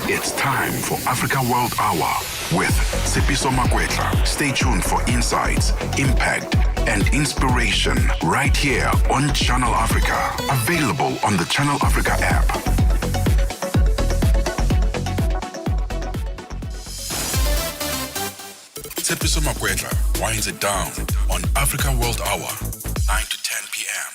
It's time for Africa World Hour with Tsepiso Makwetla. Stay tuned for insights, impact, and inspiration right here on Channel Africa. Available on the Channel Africa app. Tsepiso Makwetla winds it down on Africa World Hour, 9 to 10 p.m.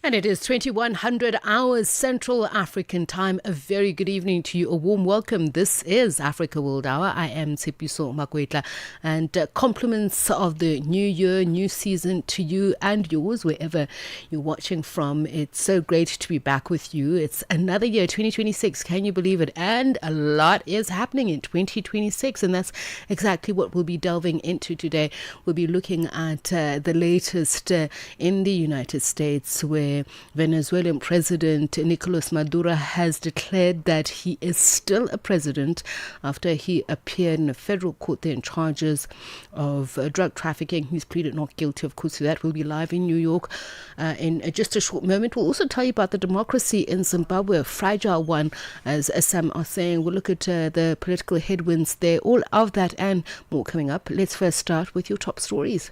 And it is 2100 hours Central African time. A very good evening to you. A warm welcome. This is Africa World Hour. I am Tsepiso Makwetla. And compliments of the new year, new season to you and yours, wherever you're watching from. It's so great to be back with you. It's another year, 2026. Can you believe it? And a lot is happening in 2026. And that's exactly what we'll be delving into today. We'll be looking at the latest in the United States, where Venezuelan President Nicolas Maduro has declared that he is still a president after he appeared in a federal court there in charges of drug trafficking. He's pleaded not guilty, of course, to that. We'll be live in New York in just a short moment. We'll also tell you about the democracy in Zimbabwe, a fragile one, as some are saying. We'll look at the political headwinds there. All of that and more coming up. Let's first start with your top stories.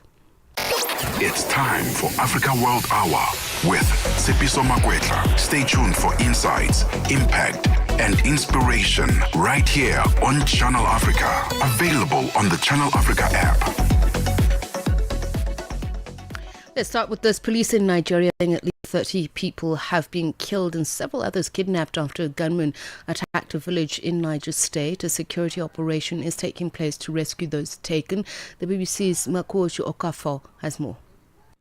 It's time for Africa World Hour with Tsepiso Makwetla. Stay tuned for insights, impact, and inspiration right here on Channel Africa. Available on the Channel Africa app. Let's start with this. Police in Nigeria saying at least 30 people have been killed and several others kidnapped after a gunman attacked a village in Niger State. A security operation is taking place to rescue those taken. The BBC's Makojo Okafor has more.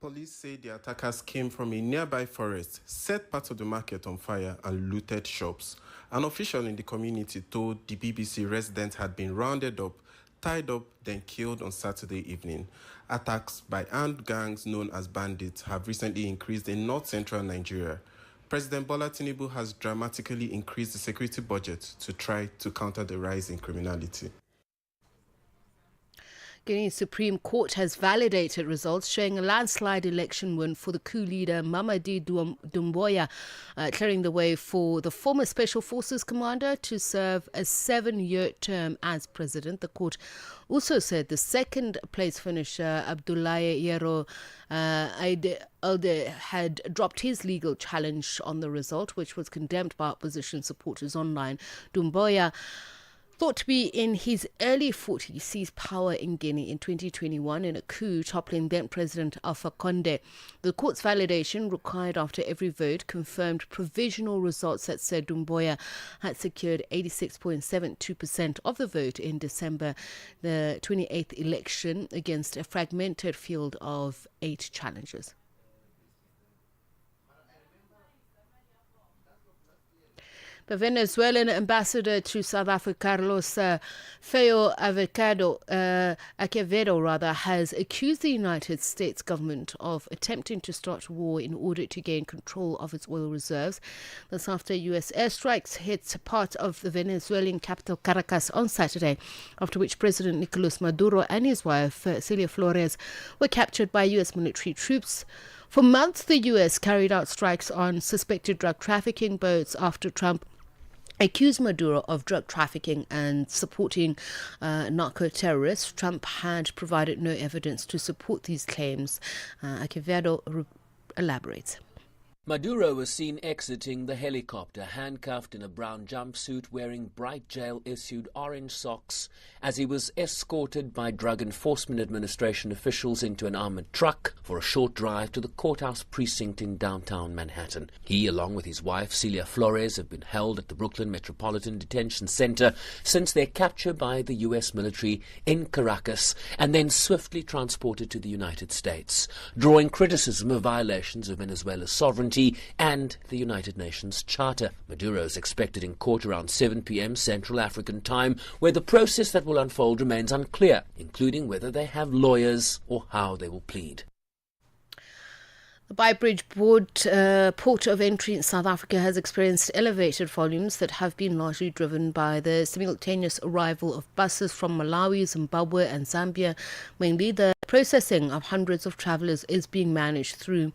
Police say the attackers came from a nearby forest, set part of the market on fire and looted shops. An official in the community told the BBC residents had been rounded up, tied up, then killed on Saturday evening. Attacks by armed gangs known as bandits have recently increased in north-central Nigeria. President Bola Tinubu has dramatically increased the security budget to try to counter the rise in criminality. Guinea's Supreme Court has validated results showing a landslide election win for the coup leader Mamadi Doumbouya, clearing the way for the former Special Forces commander to serve a 7-year term as president. The court also said the second place finisher, Abdoulaye Yero Alde, had dropped his legal challenge on the result, which was condemned by opposition supporters online. Doumbouya, thought to be in his early 40s, seized power in Guinea in 2021 in a coup toppling then-President Alpha Conde. The court's validation, required after every vote, confirmed provisional results that said Doumbouya had secured 86.72% of the vote in December, the 28th election, against a fragmented field of 8 challengers. The Venezuelan ambassador to South Africa, Carlos Feo Acevedo, has accused the United States government of attempting to start war in order to gain control of its oil reserves. This after U.S. airstrikes hit part of the Venezuelan capital Caracas on Saturday, after which President Nicolas Maduro and his wife, Cilia Flores, were captured by U.S. military troops. For months, the U.S. carried out strikes on suspected drug trafficking boats after Trump accused Maduro of drug trafficking and supporting narco-terrorists. Trump had provided no evidence to support these claims. Acevedo elaborates. Maduro was seen exiting the helicopter, handcuffed in a brown jumpsuit, wearing bright jail-issued orange socks, as he was escorted by Drug Enforcement Administration officials into an armored truck for a short drive to the courthouse precinct in downtown Manhattan. He, along with his wife, Cilia Flores, have been held at the Brooklyn Metropolitan Detention Center since their capture by the U.S. military in Caracas and then swiftly transported to the United States, drawing criticism of violations of Venezuela's sovereignty and the United Nations Charter. Maduro is expected in court around 7 p.m. Central African time, where the process that will unfold remains unclear, including whether they have lawyers or how they will plead. The Beitbridge port of entry in South Africa has experienced elevated volumes that have been largely driven by the simultaneous arrival of buses from Malawi, Zimbabwe and Zambia. Mainly the processing of hundreds of travellers is being managed through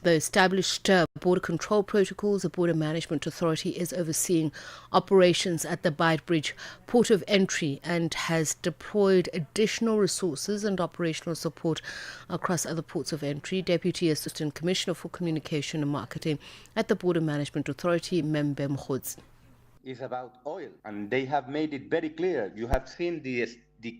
The established border control protocols, the Border Management Authority is overseeing operations at the Beitbridge port of entry and has deployed additional resources and operational support across other ports of entry. Deputy Assistant Commissioner for Communication and Marketing at the Border Management Authority, Membe Mkhodzi. Is about oil, and they have made it very clear. You have seen the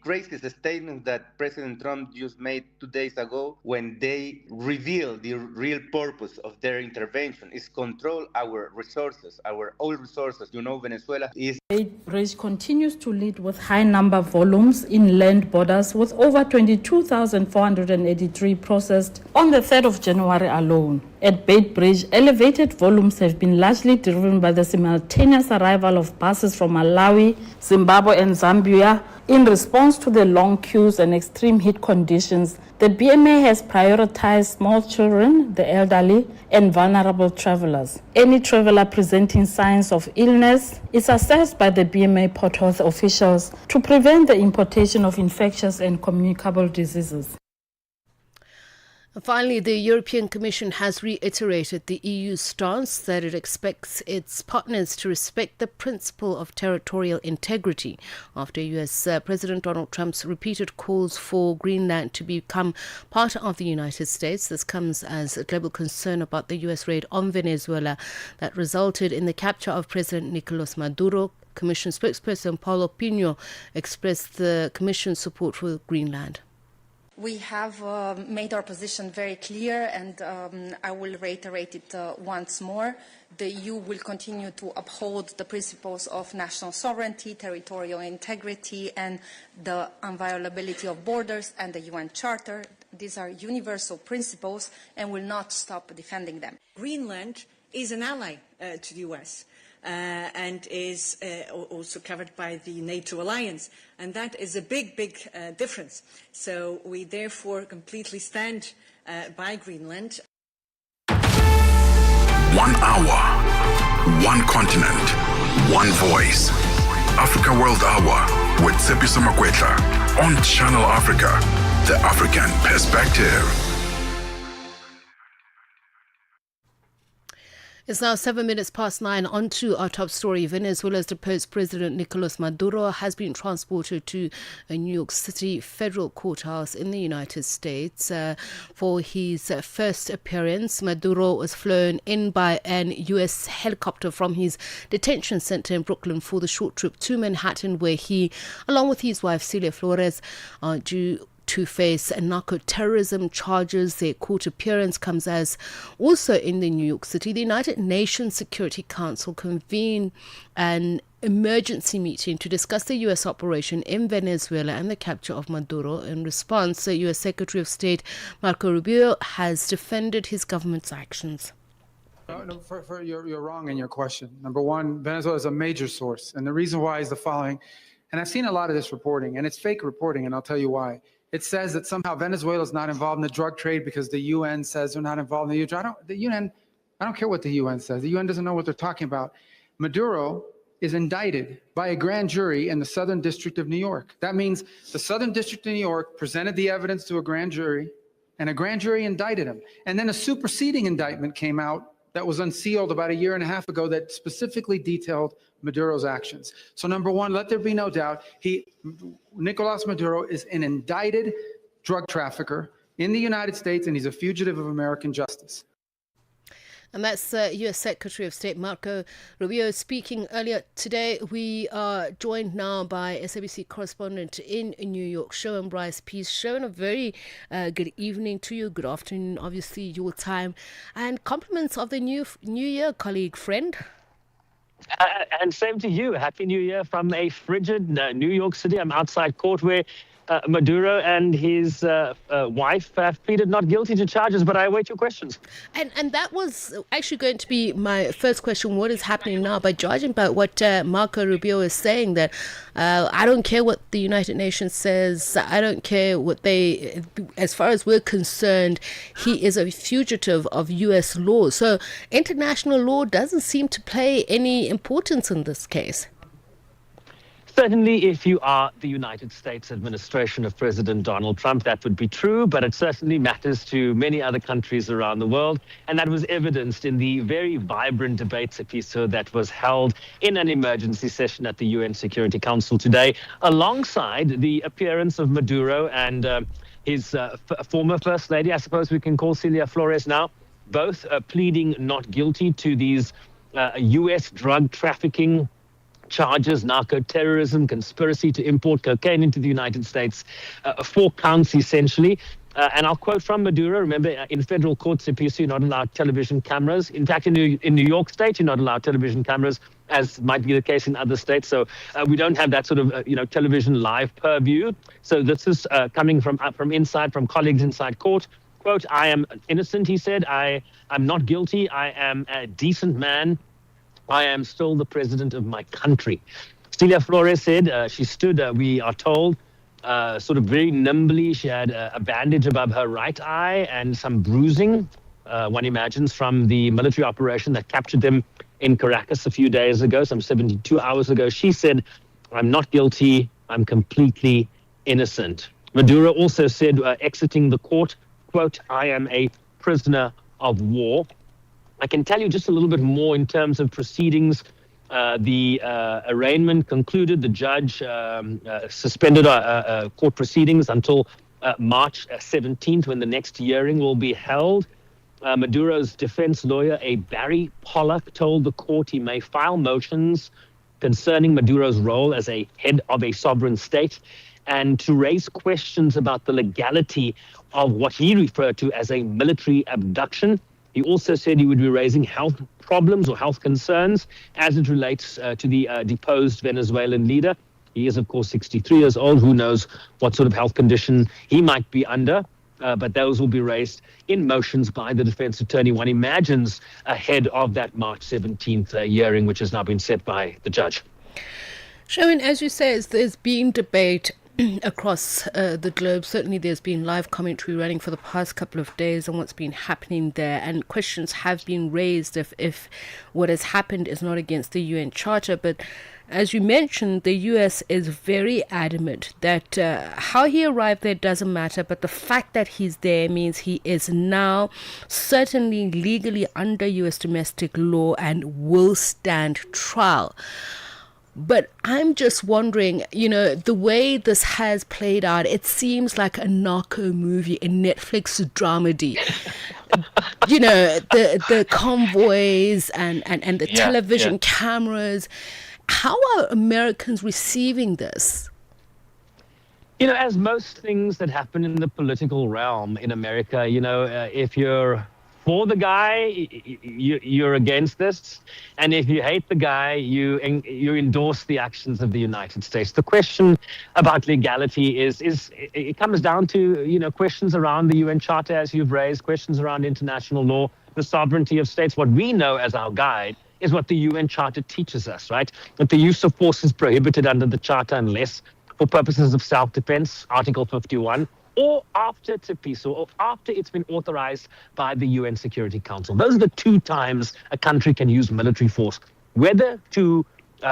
craziest statement that President Trump just made 2 days ago when they revealed the real purpose of their intervention is control our resources, our oil resources. You know, Venezuela is... Beitbridge continues to lead with high number volumes in land borders, with over 22,483 processed on the 3rd of January alone. At Beitbridge, elevated volumes have been largely driven by the simultaneous arrival of buses from Malawi, Zimbabwe and Zambia. In response to the long queues and extreme heat conditions, the BMA has prioritized small children, the elderly, and vulnerable travelers. Any traveler presenting signs of illness is assessed by the BMA Port Health officials to prevent the importation of infectious and communicable diseases. Finally, the European Commission has reiterated the EU's stance that it expects its partners to respect the principle of territorial integrity after US President Donald Trump's repeated calls for Greenland to become part of the United States. This comes as a global concern about the US raid on Venezuela that resulted in the capture of President Nicolas Maduro. Commission spokesperson Paulo Pinho expressed the Commission's support for Greenland. We have made our position very clear, and I will reiterate it once more. The EU will continue to uphold the principles of national sovereignty, territorial integrity, and the inviolability of borders and the UN Charter. These are universal principles and will not stop defending them. Greenland is an ally to the US. And is also covered by the NATO alliance. And that is a big difference. So we therefore completely stand by Greenland. 1 hour, one continent, one voice. Africa World Hour with Tshepiso Makwetla on Channel Africa, the African perspective. It's now 7 minutes past 9. On to our top story. Venezuela's deposed President Nicolas Maduro has been transported to a New York City federal courthouse in the United States for his first appearance. Maduro was flown in by an U.S. helicopter from his detention center in Brooklyn for the short trip to Manhattan, where he, along with his wife Celia Flores, are due to face narco-terrorism charges. Their court appearance comes as also in the New York City, the United Nations Security Council convened an emergency meeting to discuss the U.S. operation in Venezuela and the capture of Maduro. In response, the U.S. Secretary of State Marco Rubio has defended his government's actions. You're wrong in your question. Number one, Venezuela is a major source, and the reason why is the following. And I've seen a lot of this reporting, and it's fake reporting, and I'll tell you why. It says that somehow Venezuela is not involved in the drug trade because the UN says they're not involved in the drug. I don't care what the UN says. The UN doesn't know what they're talking about. Maduro is indicted by a grand jury in the Southern District of New York. That means the Southern District of New York presented the evidence to a grand jury, and a grand jury indicted him. And then a superseding indictment came out that was unsealed about 1.5 years ago that specifically detailed Maduro's actions. So number one, let there be no doubt, Nicolas Maduro is an indicted drug trafficker in the United States, and he's a fugitive of American justice. And that's U.S. Secretary of State Marco Rubio speaking earlier today. We are joined now by SABC correspondent in New York, Sherwin Bryce Peace. Sherwin, a very good evening to you. Good afternoon, obviously, your time. And compliments of the new year, colleague, friend. And same to you. Happy New Year from a frigid New York City. I'm outside court where Maduro and his wife have pleaded not guilty to charges, but I await your questions. And that was actually going to be my first question. What is happening now? By judging by what Marco Rubio is saying, that I don't care what the United Nations says. I don't care what they, as far as we're concerned, he is a fugitive of U.S. law. So international law doesn't seem to play any importance in this case. Certainly, if you are the United States administration of President Donald Trump, that would be true, but it certainly matters to many other countries around the world. And that was evidenced in the very vibrant debate, Sipiso, that was held in an emergency session at the UN Security Council today, alongside the appearance of Maduro and his former First Lady, I suppose we can call Celia Flores now, both pleading not guilty to these U.S. drug trafficking charges, narco-terrorism, conspiracy to import cocaine into the United States, 4 counts essentially. And I'll quote from Maduro. Remember, in federal courts, you're not allowed television cameras. In fact, in New York State, you're not allowed television cameras, as might be the case in other states. So we don't have that sort of, television live purview. So this is coming from inside, from colleagues inside court. Quote, "I am innocent," he said. I'm not guilty. I am a decent man. I am still the president of my country. Celia Flores said she stood, we are told, sort of very nimbly. She had a bandage above her right eye and some bruising, one imagines, from the military operation that captured them in Caracas a few days ago, some 72 hours ago. She said, "I'm not guilty. I'm completely innocent." Maduro also said, exiting the court, quote, "I am a prisoner of war." I can tell you just a little bit more in terms of proceedings. The arraignment concluded. The judge suspended court proceedings until March 17th, when the next hearing will be held. Maduro's defense lawyer, Barry Pollock, told the court he may file motions concerning Maduro's role as a head of a sovereign state and to raise questions about the legality of what he referred to as a military abduction. He also said he would be raising health problems or health concerns as it relates to the deposed Venezuelan leader. He is, of course, 63 years old. Who knows what sort of health condition he might be under? But those will be raised in motions by the defense attorney, one imagines, ahead of that March 17th hearing, which has now been set by the judge. Sherwin, as you say, there's been debate across the globe. Certainly there's been live commentary running for the past couple of days on what's been happening there, and questions have been raised if what has happened is not against the UN Charter. But as you mentioned, the US is very adamant that how he arrived there doesn't matter, but the fact that he's there means he is now certainly legally under US domestic law and will stand trial. But I'm just wondering, the way this has played out, it seems like a narco movie, a Netflix dramedy. The convoys and the television cameras. How are Americans receiving this? As most things that happen in the political realm in America, if you're for the guy, you're against this. And if you hate the guy, you endorse the actions of the United States. The question about legality is it comes down to, questions around the UN Charter, as you've raised, questions around international law, the sovereignty of states. What we know as our guide is what the UN Charter teaches us, right? That the use of force is prohibited under the Charter unless for purposes of self-defense, Article 51, or after Tsepiso, or after it's been authorized by the UN Security Council. Those are the 2 times a country can use military force, whether to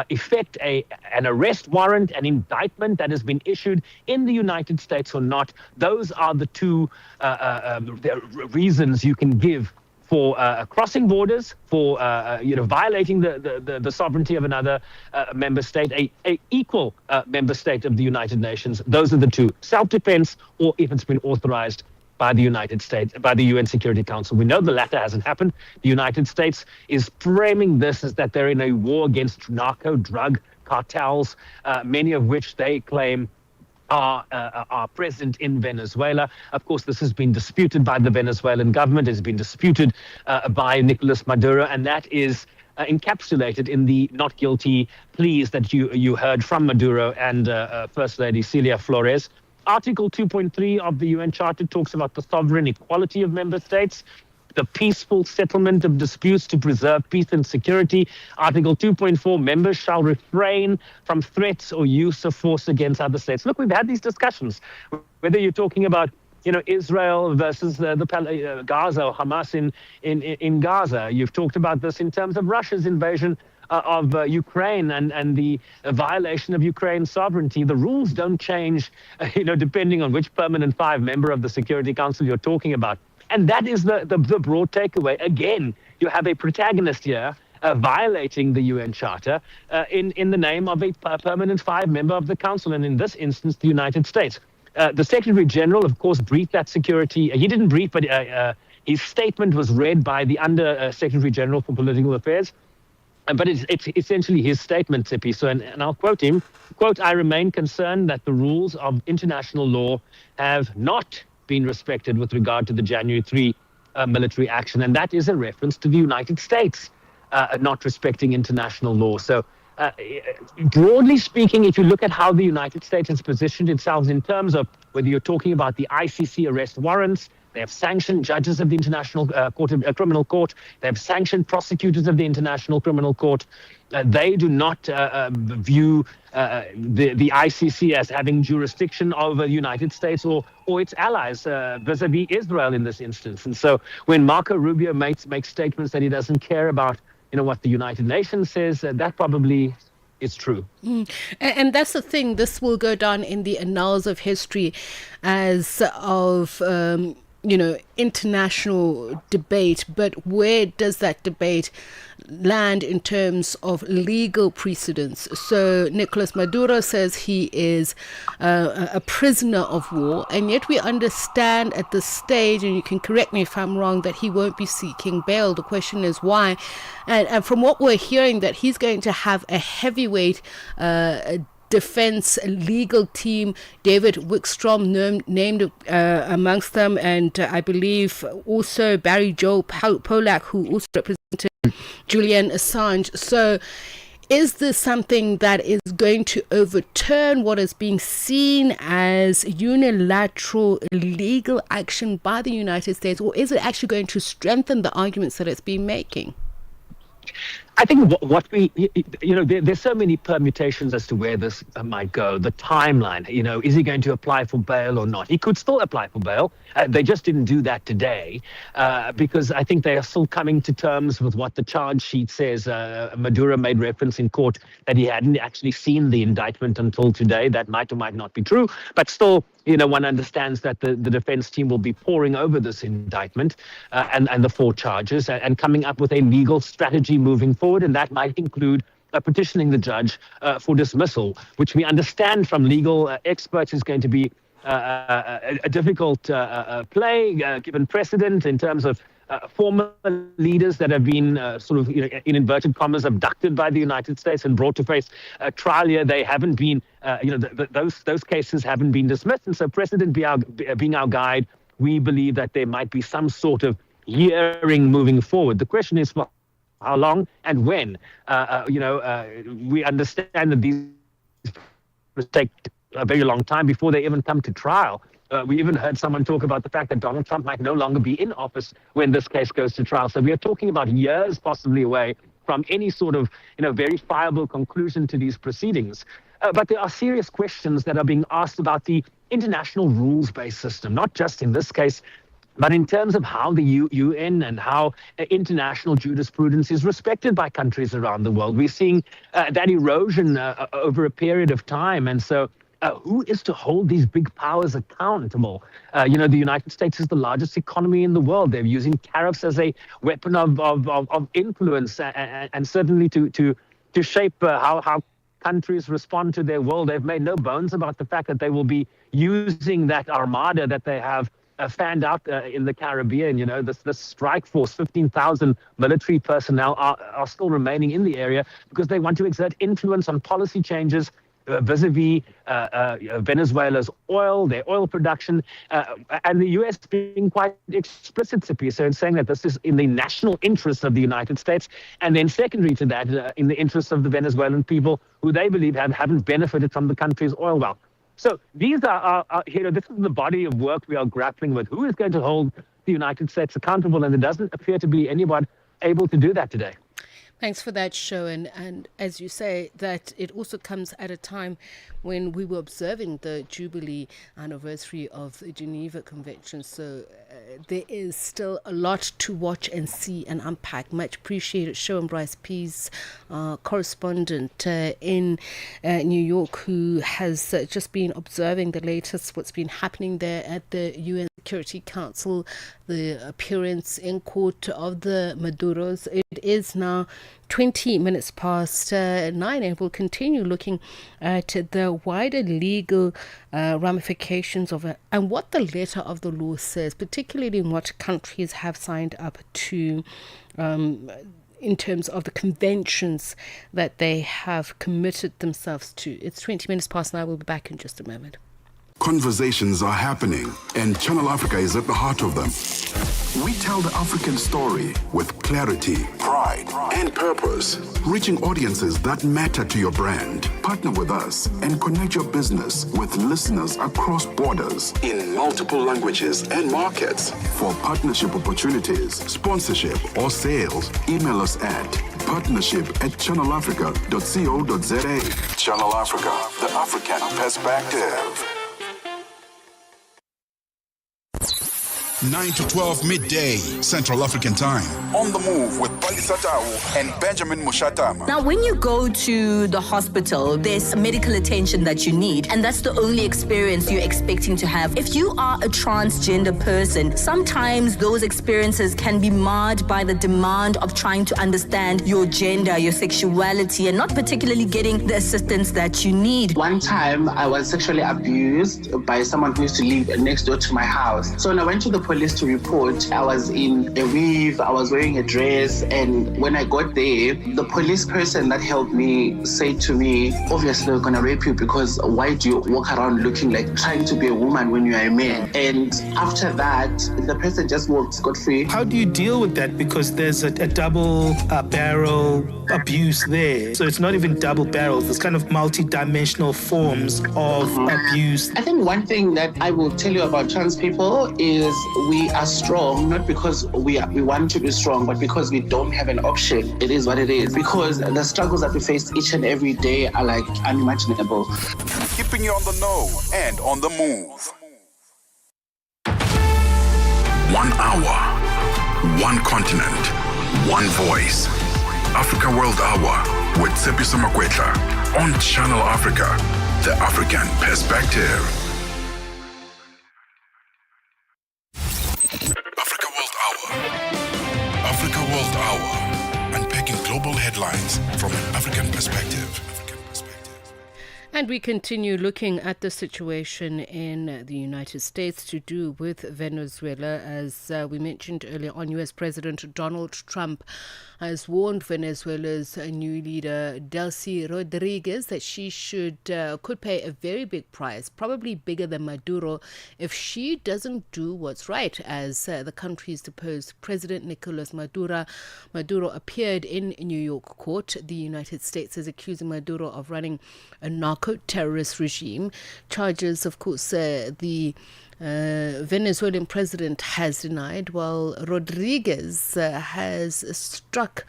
effect an arrest warrant, an indictment that has been issued in the United States or not. Those are the 2 reasons you can give for crossing borders, for violating the sovereignty of another member state, a equal member state of the United Nations. Those are the 2: self-defense, or if it's been authorized by the United States, by the UN Security Council. We know the latter hasn't happened. The United States is framing this as that they're in a war against narco drug cartels, many of which they claim are present in Venezuela. Of course, this has been disputed by the Venezuelan government. It's been disputed by Nicolas Maduro, and that is encapsulated in the not guilty pleas that you heard from Maduro and First Lady Celia Flores. Article 2.3 of the UN Charter talks about the sovereign equality of member states, the peaceful settlement of disputes to preserve peace and security. Article 2.4, members shall refrain from threats or use of force against other states. Look, we've had these discussions, whether you're talking about Israel versus Gaza or Hamas in Gaza. You've talked about this in terms of Russia's invasion of Ukraine and the violation of Ukraine's sovereignty, the rules don't change, depending on which permanent five member of the Security Council you're talking about. And that is the broad takeaway. Again, you have a protagonist here violating the UN Charter in the name of a permanent five member of the Council, and in this instance, the United States. The Secretary General, of course, briefed that security. He didn't brief, but his statement was read by the Under Secretary General for Political Affairs. But it's essentially his statement, Tshepiso, so and I'll quote him, quote, "I remain concerned that the rules of international law have not been respected with regard to the January 3 military action." And that is a reference to the United States not respecting international law. So broadly speaking, if you look at how the United States has positioned itself in terms of whether you're talking about the ICC arrest warrants, they have sanctioned judges of the International Criminal Court. They have sanctioned prosecutors of the International Criminal Court. They do not view the ICC as having jurisdiction over the United States or its allies vis-a-vis Israel in this instance. And so when Marco Rubio makes statements that he doesn't care about, what the United Nations says, that probably is true. And that's the thing. This will go down in the annals of history as of international debate, but where does that debate land in terms of legal precedents? So Nicolas Maduro says he is a prisoner of war, and yet we understand at this stage, and you can correct me if I'm wrong, that he won't be seeking bail. The question is why, and from what we're hearing, that he's going to have a heavyweight defense legal team, David Wickstrom named amongst them, and I believe also Barry Joe Polak, who also represented Julian Assange. So is this something that is going to overturn what is being seen as unilateral legal action by the United States, or is it actually going to strengthen the arguments that it's been making? I think what we, there's so many permutations as to where this might go. The timeline, is he going to apply for bail or not? He could still apply for bail. They just didn't do that today because I think they are still coming to terms with what the charge sheet says. Maduro made reference in court that he hadn't actually seen the indictment until today. That might or might not be true, but still, one understands that the defense team will be poring over this indictment and the four charges and coming up with a legal strategy moving forward. And that might include petitioning the judge for dismissal, which we understand from legal experts is going to be a difficult play, given precedent in terms of former leaders that have been in inverted commas, abducted by the United States and brought to face trial here. They haven't been, those cases haven't been dismissed. And so precedent being our guide, we believe that there might be some sort of hearing moving forward. The question is for how long and when. We understand that these take a very long time before they even come to trial. We even heard someone talk about the fact that Donald Trump might no longer be in office when this case goes to trial. So we are talking about years possibly away from any sort of verifiable conclusion to these proceedings. But there are serious questions that are being asked about the international rules-based system, not just in this case, but in terms of how the UN and how international jurisprudence is respected by countries around the world. We're seeing that erosion over a period of time. And so who is to hold these big powers accountable? The United States is the largest economy in the world. They're using tariffs as a weapon of influence and certainly to shape how countries respond to their world. They've made no bones about the fact that they will be using that armada that they have fanned out in the Caribbean. This strike force, 15,000 military personnel are still remaining in the area because they want to exert influence on policy changes vis-a-vis Venezuela's oil, their oil production, and the U.S. being quite explicit, so in saying that this is in the national interest of the United States, and then secondary to that, in the interest of the Venezuelan people, who they believe haven't benefited from the country's oil wealth. So these are this is the body of work we are grappling with. Who is going to hold the United States accountable? And there doesn't appear to be anyone able to do that today. Thanks for that, Sherwin. And as you say, that it also comes at a time when we were observing the Jubilee anniversary of the Geneva Convention. So there is still a lot to watch and see and unpack. Much appreciated. Sherwin Bryce Pease, correspondent in New York, who has just been observing the latest, what's been happening there at the UN Security Council, the appearance in court of the Maduros. It is now 20 minutes past 9, and we'll continue looking at the wider legal ramifications of it and what the letter of the law says, particularly in what countries have signed up to in terms of the conventions that they have committed themselves to. It's 20 minutes past 9. We'll be back in just a moment. Conversations are happening, and Channel Africa is at the heart of them. We tell the African story with clarity, pride, and purpose, reaching audiences that matter to your brand. Partner with us and connect your business with listeners across borders in multiple languages and markets. For partnership opportunities, sponsorship, or sales, email us at partnership@channelafrica.co.za. Channel Africa, the African perspective. 9 to 12 midday, Central African Time. On the move with Palisa Tau and Benjamin Mushatama. Now, when you go to the hospital, there's medical attention that you need, and that's the only experience you're expecting to have. If you are a transgender person, sometimes those experiences can be marred by the demand of trying to understand your gender, your sexuality, and not particularly getting the assistance that you need. One time, I was sexually abused by someone who used to live next door to my house. So when I went to the police to report, I was in a weave, I was wearing a dress, and when I got there, the police person that helped me said to me, obviously we're gonna rape you because why do you walk around looking like trying to be a woman when you are a man? And after that, the person just walked scot-free. How do you deal with that? Because there's a double barrel abuse there. So it's not even double barrels, there's kind of multi-dimensional forms of abuse. I think one thing that I will tell you about trans people is we are strong, not because we want to be strong, but because we don't have an option. It is what it is. Because the struggles that we face each and every day are like unimaginable. Keeping you on the know and on the move. 1 hour, one continent, one voice. Africa World Hour with Tshepiso Makwetla on Channel Africa, the African perspective. Africa World Hour, unpacking global headlines from an African perspective. And we continue looking at the situation in the United States to do with Venezuela. As we mentioned earlier on, U.S. President Donald Trump has warned Venezuela's new leader, Delcy Rodriguez, that she could pay a very big price, probably bigger than Maduro, if she doesn't do what's right, as the country's deposed President Nicolas Maduro appeared in New York court. The United States is accusing Maduro of running a narco-terrorist regime. Charges, of course, the Venezuelan president has denied, while Rodriguez has struck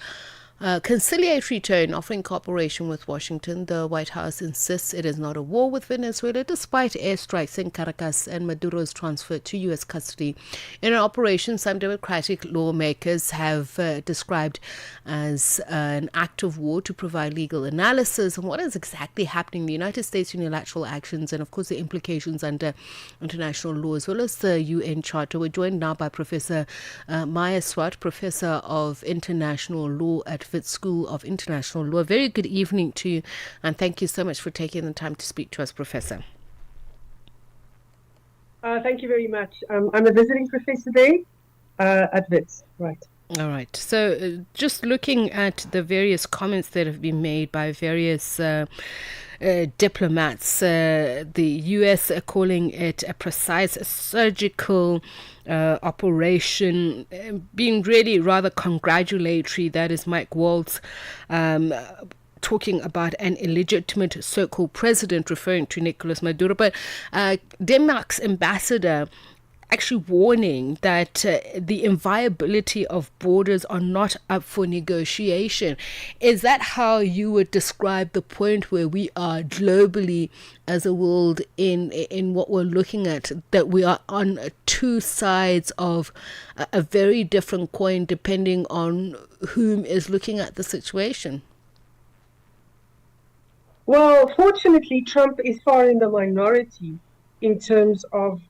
a conciliatory tone, offering cooperation with Washington. The White House insists it is not a war with Venezuela, despite airstrikes in Caracas and Maduro's transfer to U.S. custody in an operation some Democratic lawmakers have described as an act of war. To provide legal analysis on what is exactly happening, the United States unilateral actions, and of course the implications under international law as well as the UN Charter. We're joined now by Professor Maya Swart, Professor of International Law at Wits School of International Law. Very good evening to you, and thank you so much for taking the time to speak to us, Professor. Thank you very much. I'm a visiting professor there at Wits. Right. All right. So just looking at the various comments that have been made by various diplomats, the U.S. are calling it a precise surgical operation, being really rather congratulatory. That is Mike Waltz talking about an illegitimate so-called president, referring to Nicolas Maduro. But Denmark's ambassador actually warning that the inviolability of borders are not up for negotiation. Is that how you would describe the point where we are globally as a world in what we're looking at, that we are on two sides of a very different coin depending on whom is looking at the situation? Well, fortunately, Trump is far in the minority in terms of,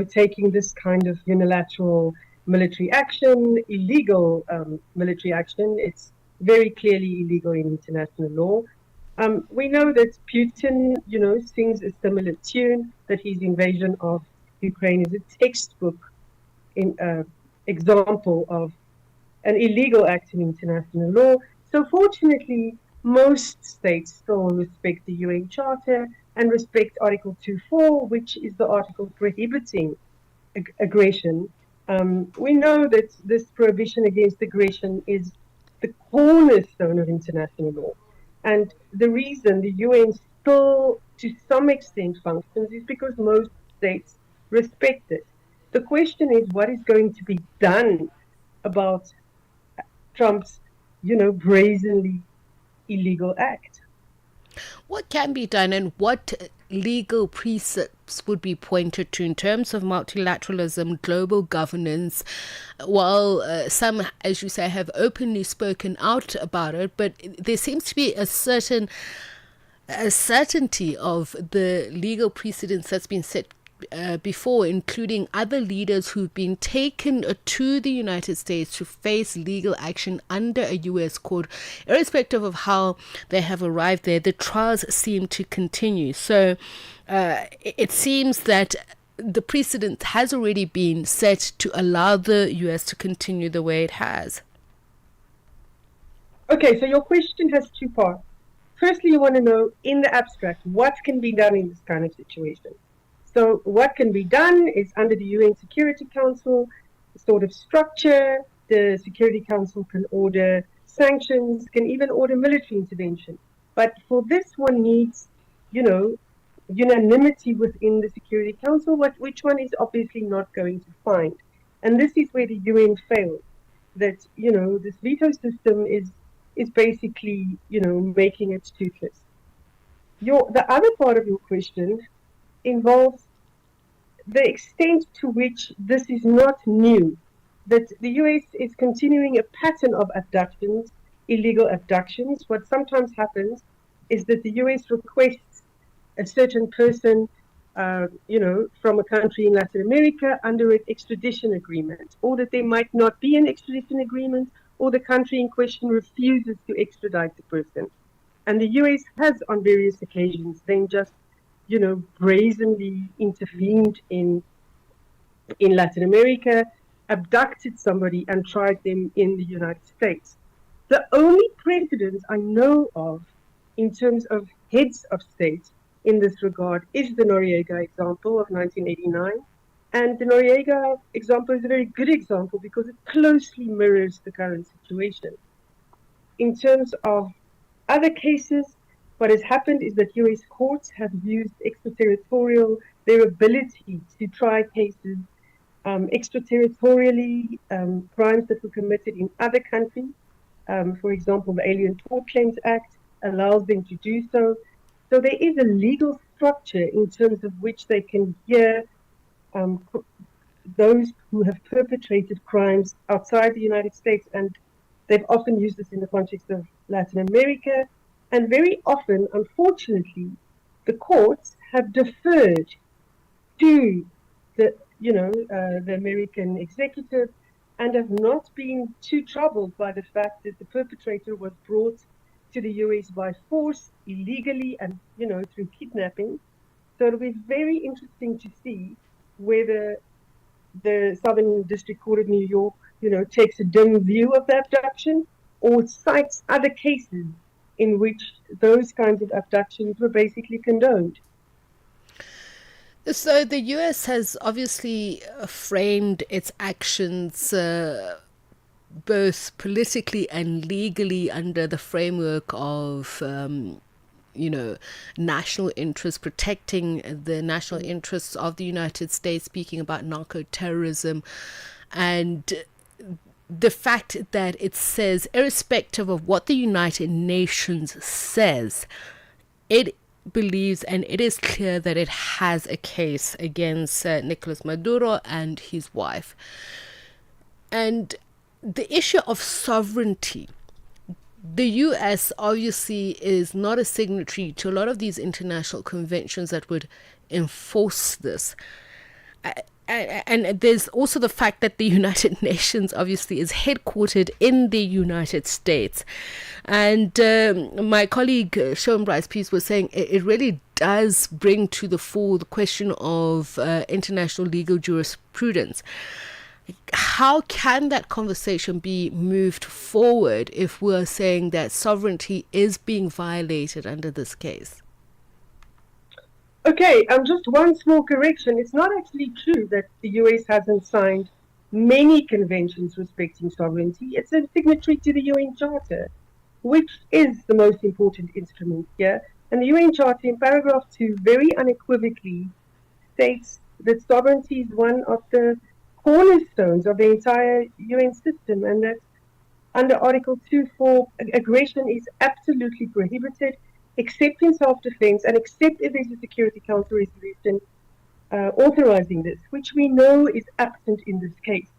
taking this kind of unilateral military action, illegal military action. It's very clearly illegal in international law. We know that Putin, sings a similar tune, that his invasion of Ukraine is a textbook example of an illegal act in international law. So fortunately, most states still respect the UN Charter and respect Article 2.4, which is the article prohibiting aggression. We know that this prohibition against aggression is the cornerstone of international law. And the reason the UN still, to some extent, functions is because most states respect it. The question is, what is going to be done about Trump's, brazenly illegal act? What can be done, and what legal precepts would be pointed to in terms of multilateralism, global governance? While some, as you say, have openly spoken out about it, but there seems to be a certainty of the legal precedents that's been set before, including other leaders who've been taken to the United States to face legal action under a U.S. court. Irrespective of how they have arrived there, the trials seem to continue. So it seems that the precedent has already been set to allow the U.S. to continue the way it has. Okay, so your question has two parts. Firstly, you want to know, in the abstract, what can be done in this kind of situation? So what can be done is, under the UN Security Council sort of structure, the Security Council can order sanctions, can even order military intervention. But for this, one needs, unanimity within the Security Council, which one is obviously not going to find. And this is where the UN failed. That, this veto system is basically, making it toothless. The other part of your question involves the extent to which this is not new, that the US is continuing a pattern of abductions, illegal abductions. What sometimes happens is that the US requests a certain person, from a country in Latin America under an extradition agreement, or that there might not be an extradition agreement, or the country in question refuses to extradite the person. And the US has, on various occasions, then just brazenly intervened in Latin America, abducted somebody and tried them in the United States. The only precedent I know of in terms of heads of state in this regard is the Noriega example of 1989. And the Noriega example is a very good example because it closely mirrors the current situation. In terms of other cases, what has happened is that US courts have used their ability to try cases extraterritorially, crimes that were committed in other countries. For example, the Alien Tort Claims Act allows them to do so. So there is a legal structure in terms of which they can hear those who have perpetrated crimes outside the United States, and they've often used this in the context of Latin America. And very often, unfortunately, the courts have deferred to the American executive and have not been too troubled by the fact that the perpetrator was brought to the US by force, illegally, and through kidnapping. So it'll be very interesting to see whether the Southern District Court of New York, takes a dim view of the abduction or cites other cases in which those kinds of abductions were basically condoned. So the US has obviously framed its actions both politically and legally under the framework of national interests, protecting the national interests of the United States, speaking about narco-terrorism, and the fact that it says, irrespective of what the United Nations says, it believes and it is clear that it has a case against Nicolas Maduro and his wife. And the issue of sovereignty, the US obviously is not a signatory to a lot of these international conventions that would enforce this. And there's also the fact that the United Nations obviously is headquartered in the United States. And my colleague Sean Bryce Peace was saying it really does bring to the fore the question of international legal jurisprudence. How can that conversation be moved forward if we're saying that sovereignty is being violated under this case? Okay, just one small correction. It's not actually true that the US hasn't signed many conventions respecting sovereignty. It's a signatory to the UN Charter, which is the most important instrument here. And the UN Charter in paragraph 2 very unequivocally states that sovereignty is one of the cornerstones of the entire UN system, and that under Article 2.4, aggression is absolutely prohibited, except in self-defense and except if there's a Security Council resolution authorizing this, which we know is absent in this case.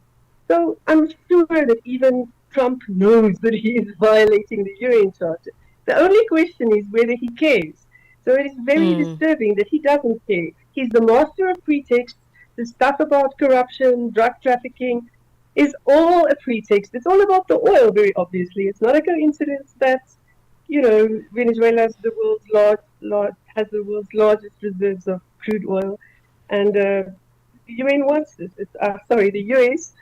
So I'm sure that even Trump knows that he is violating the UN Charter. The only question is whether he cares. So it is very disturbing that he doesn't care. He's the master of pretext. The stuff about corruption, drug trafficking is all a pretext. It's all about the oil, very obviously. It's not a coincidence that Venezuela has the world's largest reserves of crude oil, and the UN wants this. The US,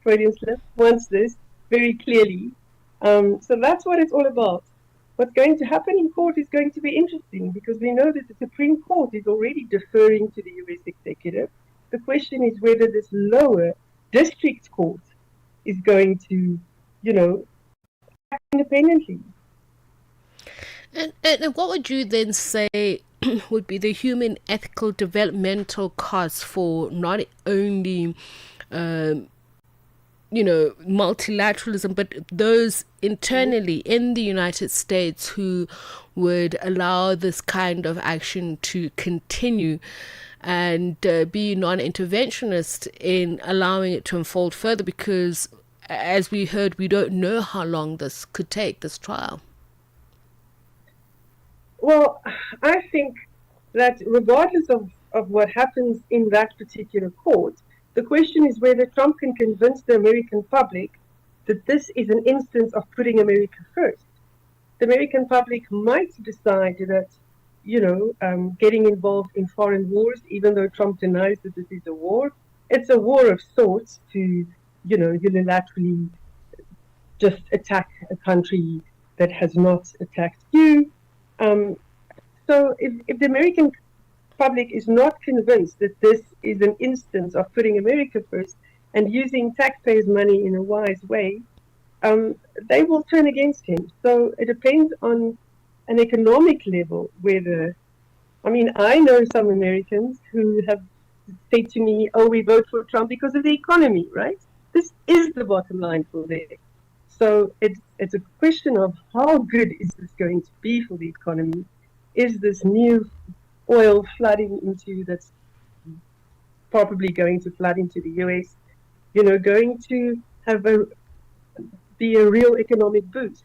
Freudian slip, wants this very clearly. So that's what it's all about. What's going to happen in court is going to be interesting because we know that the Supreme Court is already deferring to the US executive. The question is whether this lower district court is going to, act independently. And what would you then say would be the human, ethical, developmental costs for not only, multilateralism, but those internally in the United States who would allow this kind of action to continue and be non-interventionist in allowing it to unfold further? Because, as we heard, we don't know how long this could take, this trial. Well, I think that regardless of what happens in that particular court, the question is whether Trump can convince the American public that this is an instance of putting America first. The American public might decide that, getting involved in foreign wars, even though Trump denies that this is a war, it's a war of sorts to, unilaterally just attack a country that has not attacked you. So if the American public is not convinced that this is an instance of putting America first and using taxpayers' money in a wise way, they will turn against him. So it depends on an economic level whether, I know some Americans who have said to me, we vote for Trump because of the economy, right? This is the bottom line for them. So it's a question of how good is this going to be for the economy? Is this new oil flooding that's probably going to flood into the US, going to be a real economic boost?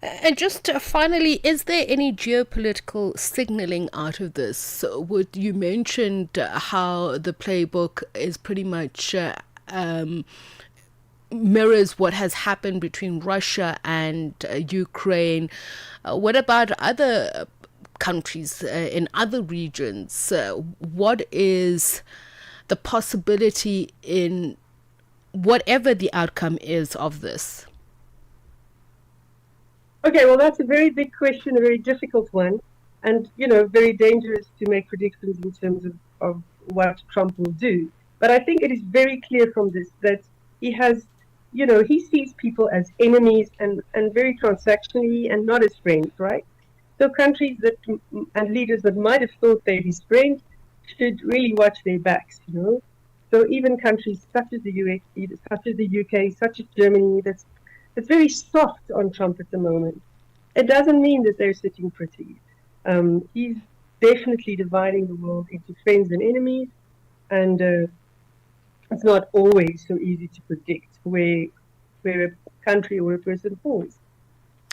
And just finally, is there any geopolitical signaling out of this? So you mentioned how the playbook is pretty much mirrors what has happened between Russia and Ukraine. What about other countries in other regions? What is the possibility in whatever the outcome is of this? Okay, well, that's a very big question, a very difficult one, and, very dangerous to make predictions in terms of what Trump will do. But I think it is very clear from this that he has he sees people as enemies and very transactionally and not as friends, right? So countries and leaders that might have thought they're his friends should really watch their backs, So even countries such as the US, such as the UK, such as Germany, that's very soft on Trump at the moment. It doesn't mean that they're sitting pretty. He's definitely dividing the world into friends and enemies, and it's not always so easy to predict where a country or a person falls.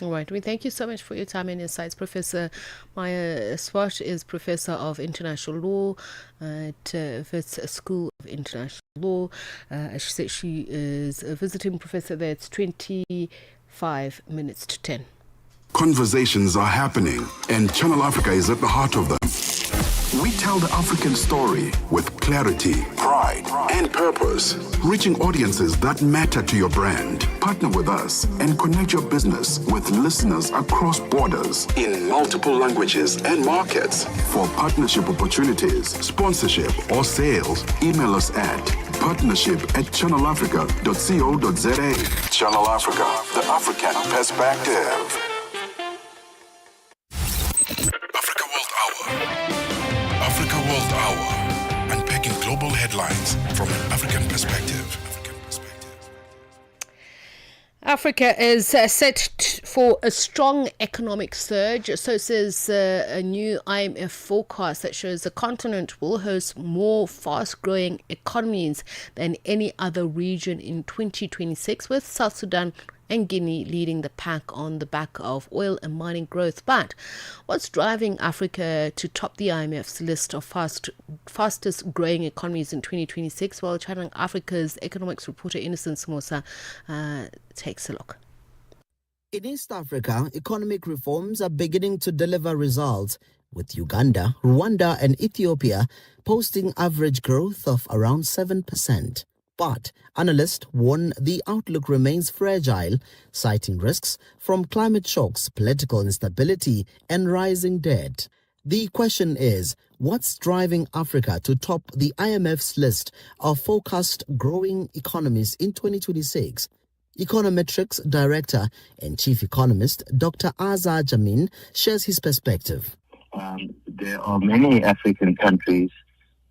All right. We thank you so much for your time and insights. Professor Maya Swart is Professor of International Law at Wits School of International Law. She said she is a visiting professor there. It's 25 minutes to 10. Conversations are happening, and Channel Africa is at the heart of them. We tell the African story with clarity, pride, and purpose, reaching audiences that matter to your brand. Partner with us and connect your business with listeners across borders in multiple languages and markets. For partnership opportunities, sponsorship, or sales, email us at partnership@channelafrica.co.za. Channel Africa, the African perspective. Africa World Hour, unpacking global headlines from an African perspective. Africa is set for a strong economic surge. So says a new IMF forecast that shows the continent will host more fast-growing economies than any other region in 2026, with South Sudan and Guinea leading the pack on the back of oil and mining growth. But what's driving Africa to top the IMF's list of fastest growing economies in 2026? Well, Channel Africa's economics reporter Innocent Samosa takes a look. In East Africa, economic reforms are beginning to deliver results, with Uganda, Rwanda and Ethiopia posting average growth of around 7%. But analysts warn the outlook remains fragile, citing risks from climate shocks, political instability, and rising debt. The question is, what's driving Africa to top the IMF's list of forecast growing economies in 2026? Econometrics Director and Chief Economist Dr. Azar Jamin shares his perspective. There are many African countries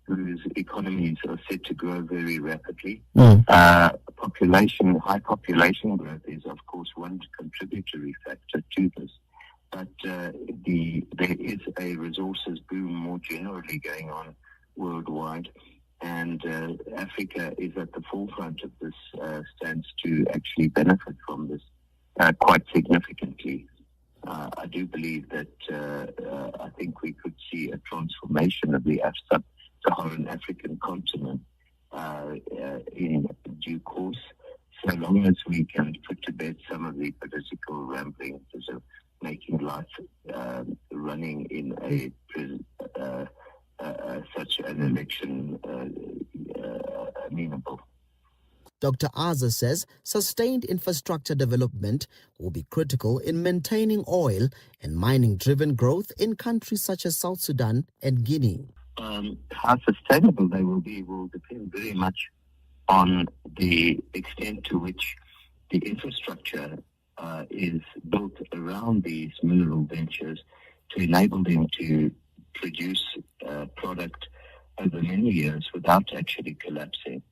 whose economies are set to grow very rapidly. High population growth is, of course, one contributory factor to this. But there is a resources boom more generally going on worldwide, and Africa is at the forefront of this, stands to actually benefit from this quite significantly. I do believe that I think we could see a transformation of the Sub-Saharan African continent in due course, so long as we can put to bed some of the political ramblings of making life running in such an election amenable. Dr. Azar says sustained infrastructure development will be critical in maintaining oil and mining-driven growth in countries such as South Sudan and Guinea. How sustainable they will be will depend very much on the extent to which the infrastructure is built around these mineral ventures to enable them to produce product over many years without actually collapsing.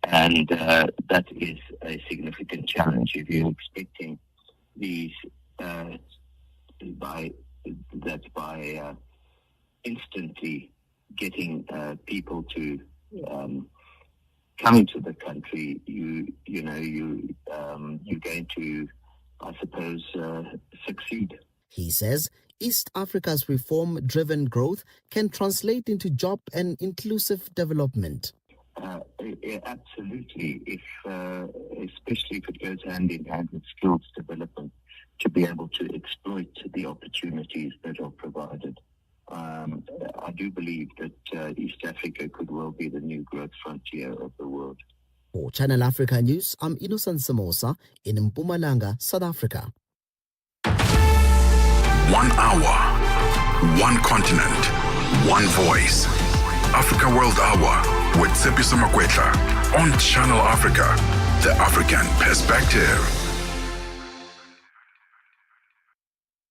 And that is a significant challenge if you're expecting these by instantly getting people to come into the country. You're going to, I suppose, succeed. He says East Africa's reform-driven growth can translate into job and inclusive development. Absolutely, especially if it goes hand in hand with skills development, to be able to exploit the opportunities that are provided. I do believe that East Africa could well be the new growth frontier of the world. For Channel Africa News, I'm Innocent Samosa in Mpumalanga, South Africa. 1 hour, one continent, one voice. Africa World Hour with Tshepiso Makwetla on Channel Africa. The African Perspective.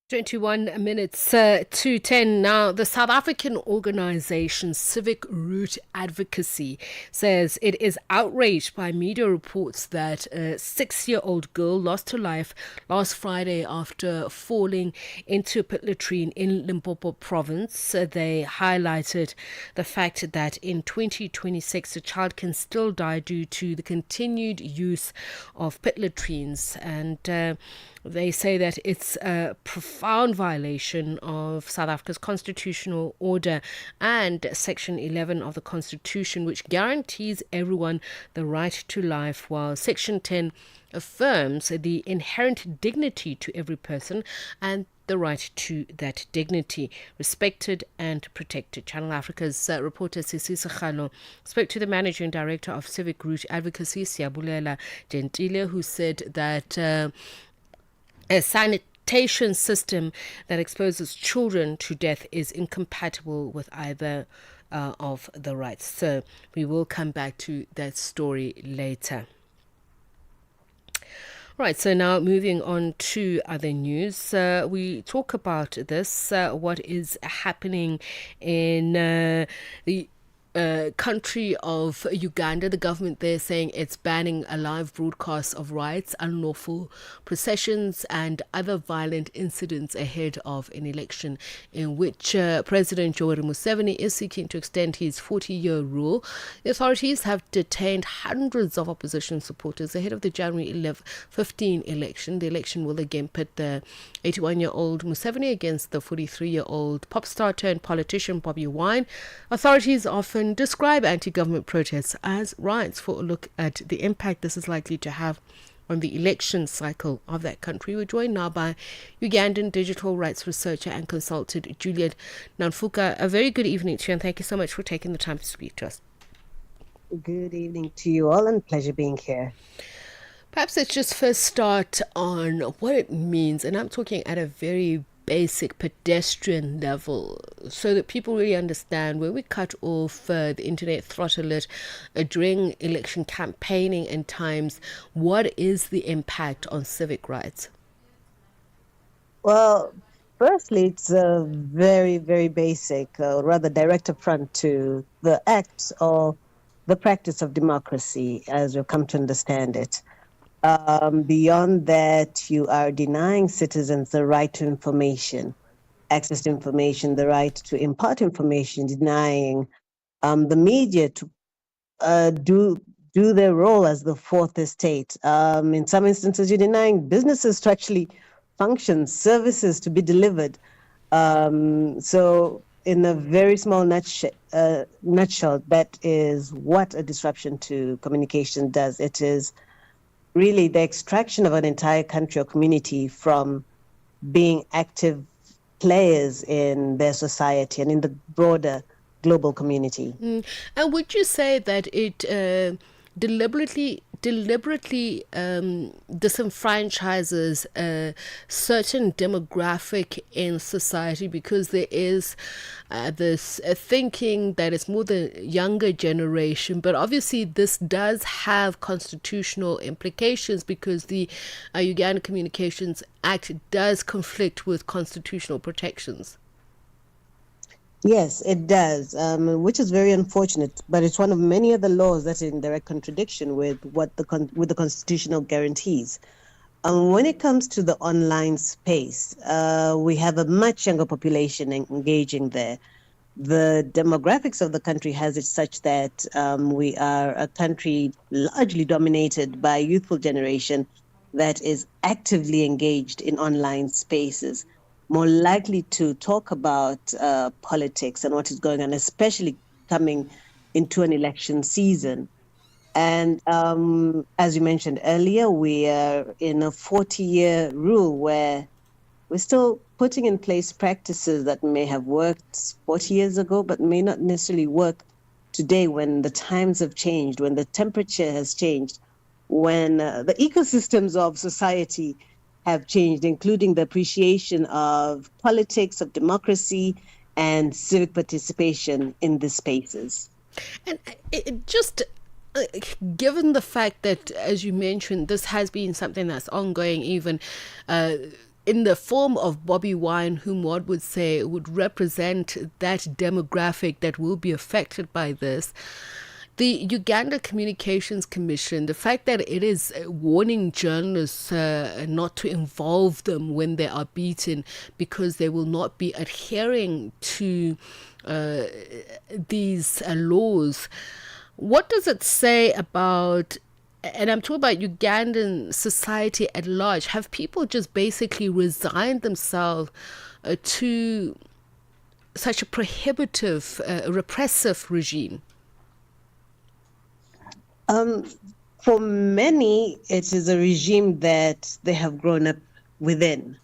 21 minutes to 10 now. The South African organization Civic Root Advocacy says it is outraged by media reports that a 6-year-old girl lost her life last Friday after falling into a pit latrine in Limpopo province. They highlighted the fact that in 2026 a child can still die due to the continued use of pit latrines, and they say that it's a profound violation of South Africa's constitutional order and Section 11 of the Constitution, which guarantees everyone the right to life, while Section 10 affirms the inherent dignity to every person and the right to that dignity respected and protected. Channel Africa's reporter Sisisa Khalo spoke to the managing director of Civic Root Advocacy, Siyabulela Gentile, who said that a sanitation system that exposes children to death is incompatible with either of the rights. So we will come back to that story later. Right, so now moving on to other news. We talk about this, what is happening in the country of Uganda. The government there saying it's banning a live broadcast of riots, unlawful processions and other violent incidents ahead of an election in which President Yoweri Museveni is seeking to extend his 40-year rule. The authorities have detained hundreds of opposition supporters ahead of the January 15 election. The election will again pit the 81-year-old Museveni against the 43-year-old pop star turned politician Bobby Wine. Authorities often describe anti-government protests as riots. For a look at the impact this is likely to have on the election cycle of that country, we're joined now by Ugandan digital rights researcher and consultant Juliet Nanfuka. A very good evening to you, and thank you so much for taking the time to speak to us. Good evening to you all, and pleasure being here. Perhaps let's just first start on what it means, and I'm talking at a very basic pedestrian level, so that people really understand where we cut off the internet, throttle it during election campaigning and times. What is the impact on civic rights? Well, firstly, it's a very, very basic, rather direct affront to the act or the practice of democracy as we've come to understand it. Beyond that, you are denying citizens the right to information, access to information, the right to impart information, denying the media to do their role as the fourth estate. In some instances, you're denying businesses to actually function, services to be delivered. So in a very small nutshell, that is what a disruption to communication does. It is really the extraction of an entire country or community from being active players in their society and in the broader global community. And would you say that it deliberately disenfranchises a certain demographic in society, because there is this thinking that it's more the younger generation, but obviously this does have constitutional implications because the Uganda Communications Act does conflict with constitutional protections? Yes, it does, which is very unfortunate. But it's one of many other laws that are in direct contradiction with what the constitutional guarantees. When it comes to the online space, we have a much younger population engaging there. The demographics of the country has it such that we are a country largely dominated by a youthful generation that is actively engaged in online spaces, more likely to talk about politics and what is going on, especially coming into an election season. And as you mentioned earlier, we are in a 40-year rule where we're still putting in place practices that may have worked 40 years ago, but may not necessarily work today when the times have changed, when the temperature has changed, when the ecosystems of society have changed, including the appreciation of politics, of democracy, and civic participation in these spaces. And just Given the fact that, as you mentioned, this has been something that's ongoing, even in the form of Bobby Wine, whom one would say would represent that demographic that will be affected by this. The Uganda Communications Commission, the fact that it is warning journalists not to involve them when they are beaten because they will not be adhering to these laws. What does it say about, and I'm talking about Ugandan society at large, have people just basically resigned themselves to such a prohibitive, repressive regime? For many, it is a regime that they have grown up within.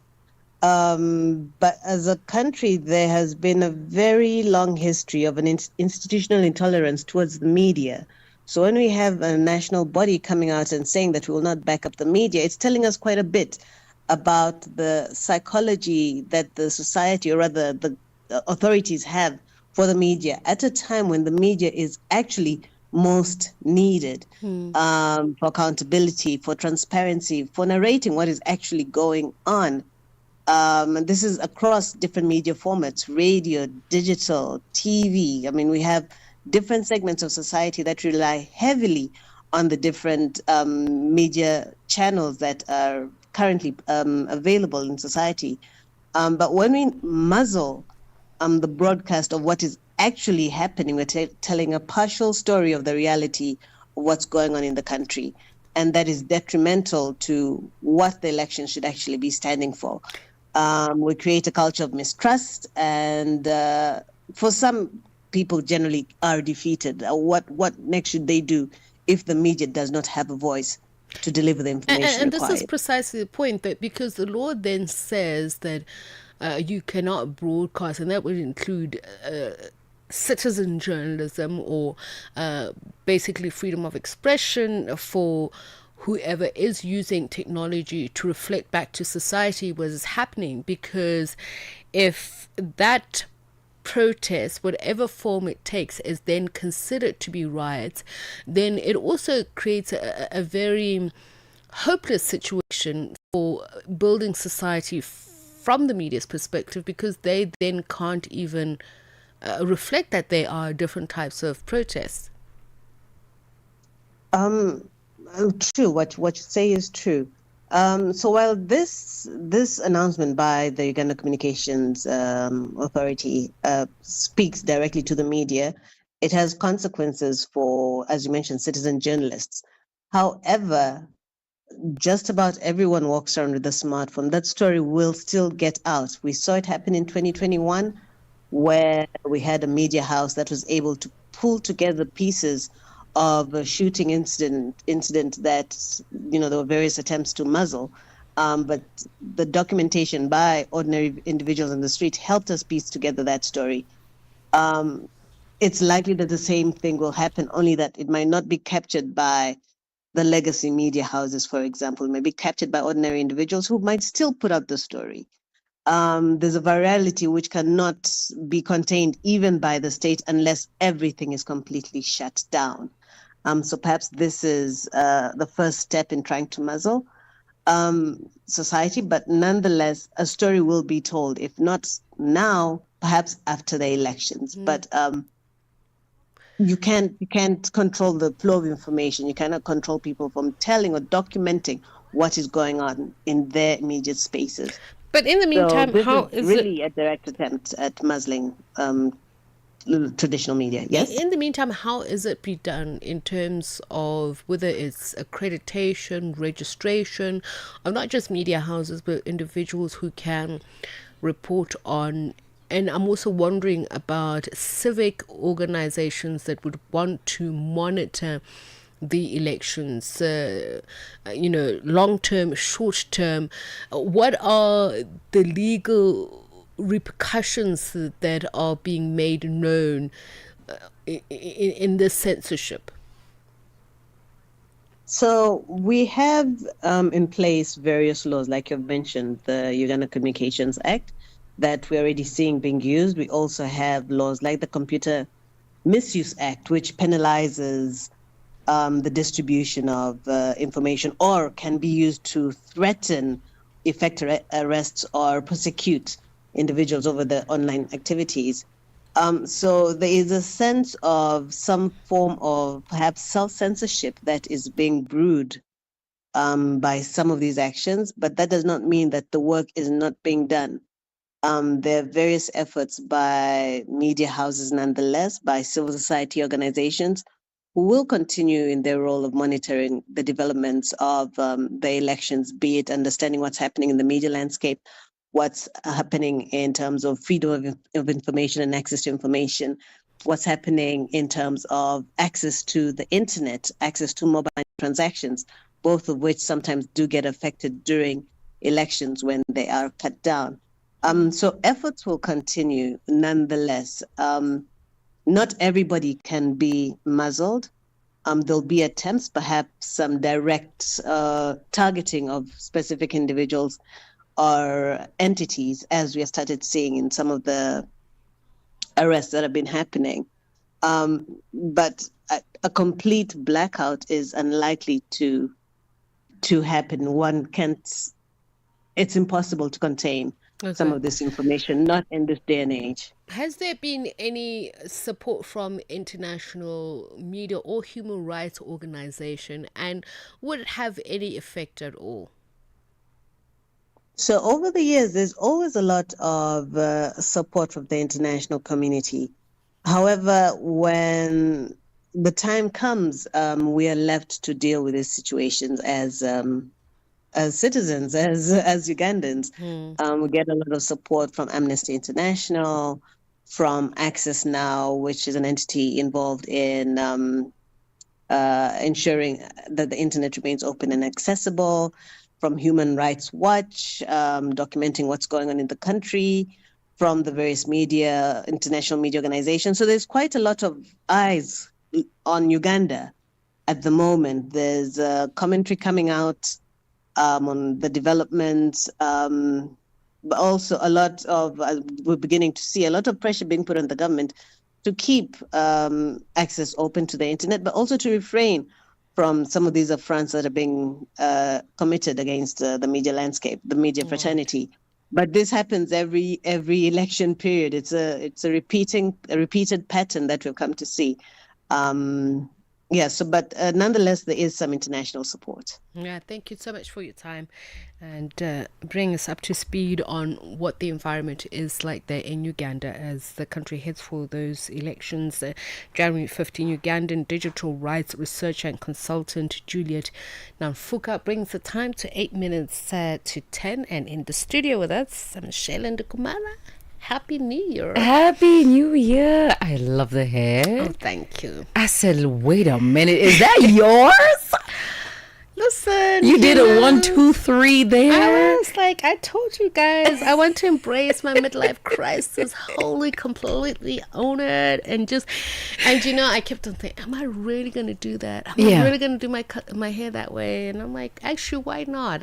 But as a country, there has been a very long history of an institutional intolerance towards the media. So when we have a national body coming out and saying that we will not back up the media, it's telling us quite a bit about the psychology that the society, or rather the authorities, have for the media at a time when the media is actually most needed for accountability, for transparency, for narrating what is actually going on. And this is across different media formats: radio, digital, TV. I mean, we have different segments of society that rely heavily on the different media channels that are currently available in society. But when we muzzle the broadcast of what is actually happening, we're telling a partial story of the reality of what's going on in the country. And that is detrimental to what the election should actually be standing for. We create a culture of mistrust, and for some people generally are defeated. What next should they do if the media does not have a voice to deliver the information and this required? is precisely the point, that because the law then says that you cannot broadcast, and that would include citizen journalism, or basically freedom of expression for whoever is using technology to reflect back to society what is happening. Because if that protest, whatever form it takes, is then considered to be riots, then it also creates a very hopeless situation for building society from the media's perspective, because they then can't even reflect that there are different types of protests. True. What you say is true. So while this announcement by the Uganda Communications Authority speaks directly to the media, it has consequences for, as you mentioned, citizen journalists. However, just about everyone walks around with a smartphone. That story will still get out. We saw it happen in 2021, where we had a media house that was able to pull together pieces of a shooting incident that, there were various attempts to muzzle. But the documentation by ordinary individuals on the street helped us piece together that story. It's likely that the same thing will happen, only that it might not be captured by the legacy media houses, for example. It may be captured by ordinary individuals who might still put out the story. There's a virality which cannot be contained even by the state unless everything is completely shut down. So perhaps this is the first step in trying to muzzle society, but nonetheless, a story will be told, if not now, perhaps after the elections. But you can't control the flow of information. You cannot control people from telling or documenting what is going on in their immediate spaces. But in the meantime, so how is really a direct attempt at muzzling traditional media? Yes. In the meantime, how is it be done in terms of whether it's accreditation, registration of not just media houses, but individuals who can report on? And I'm also wondering about civic organizations that would want to monitor the elections, long-term, short-term. What are the legal repercussions that are being made known in this censorship? So we have in place various laws, like you've mentioned, the Uganda Communications Act, that we're already seeing being used. We also have laws like the Computer Misuse Act, which penalizes the distribution of information, or can be used to threaten, effect arrests, or prosecute individuals over the online activities. So there is a sense of some form of perhaps self-censorship that is being brewed by some of these actions, but that does not mean that the work is not being done. There are various efforts by media houses nonetheless, by civil society organizations, who will continue in their role of monitoring the developments of the elections, be it understanding what's happening in the media landscape, what's happening in terms of freedom of information and access to information, what's happening in terms of access to the internet, access to mobile transactions, both of which sometimes do get affected during elections when they are cut down. So efforts will continue nonetheless. Not everybody can be muzzled. There'll be attempts, perhaps some direct targeting of specific individuals or entities, as we have started seeing in some of the arrests that have been happening. But a complete blackout is unlikely to happen. One can't, it's impossible to contain some of this information, not in this day and age. Has there been any support from international media or human rights organization, and would it have any effect at all? So over the years, there's always a lot of support from the international community. However, when the time comes, we are left to deal with these situations as citizens, as Ugandans. We get a lot of support from Amnesty International, from Access Now, which is an entity involved in ensuring that the internet remains open and accessible, from Human Rights Watch, documenting what's going on in the country, from the various media, international media organizations. So there's quite a lot of eyes on Uganda at the moment. There's commentary coming out on the developments, but also a lot of, we're beginning to see a lot of pressure being put on the government to keep access open to the internet, but also to refrain from some of these affronts that are being committed against the media landscape, the media fraternity. But this happens every election period. It's a repeated pattern that we've come to see. But nonetheless, there is some international support. Yeah, thank you so much for your time and bring us up to speed on what the environment is like there in Uganda as the country heads for those elections. January 15, Ugandan digital rights researcher and consultant Juliet Namfuka brings the time to 8 minutes to 10, and in the studio with us, Michelle Ndukumara. Happy New Year. Happy New Year. I love the hair. Oh, thank you. I said, wait a minute. Is that yours? Listen. You did a 1, 2, 3 there. I was like, I told you guys, I want to embrace my midlife crisis, wholly, completely own it. And I kept on thinking, am I really going to do that? Am I really going to do my hair that way? And I'm like, actually, why not?